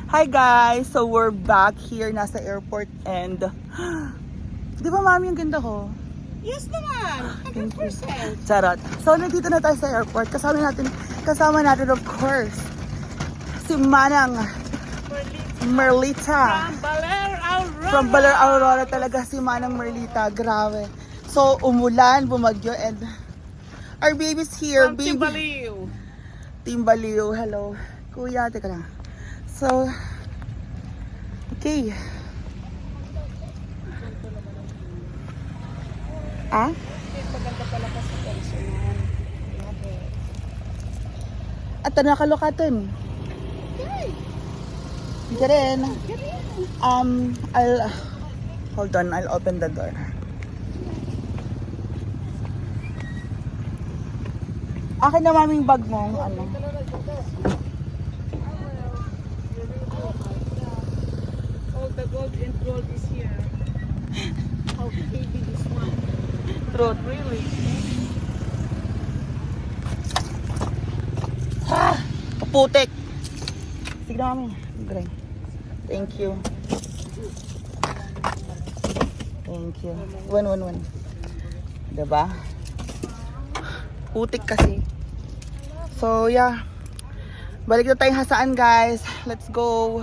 Hi guys! So we're back here, nasa airport and di ba mami yung ganda ko? Yes naman, 100%. Charot. So nandito na tayo sa airport. Kasama natin of course si Manang Merlita. From Baler Aurora talaga si Manang Merlita. Grabe. So umulan, bumagyo and our baby's here. From Timbaliw. Timbaliw. Hello. Kuya, teka lang. So, okay. Ah? Maganda pala kasi personal. At nakalokatan. Hindi rin. Hold on, I'll open the door. Akin na maming bag mo, ano. All the gold and gold is here. How heavy this one. Truth. Really? Putik. Sige na mami. Great. Thank you. Thank you. One. Diba? Putik kasi. So, yeah. Balik na tayong hasaan, guys. Let's go.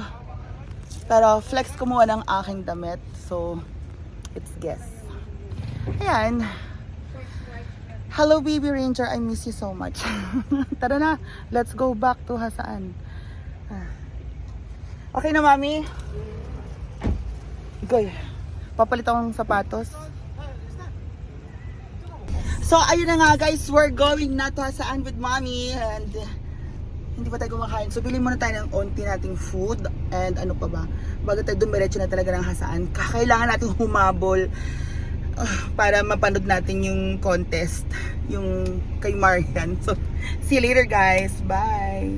Pero, flex ko muna ng aking damit. So, it's guess. Ayan. Hello, baby ranger. I miss you so much. Tara na. Let's go back to hasaan. Okay na, mami? Goy. Papalit akong sapatos. So, ayun na nga guys, we're going na to hasaan with mommy and hindi pa tayo kumakain. So, bilhin muna tayo ng onti nating food and ano pa ba, bago tayo dumiretso na talaga ng hasaan. Kailangan natin humabol para mapanood natin yung contest, yung kay Marian. So, see you later guys. Bye!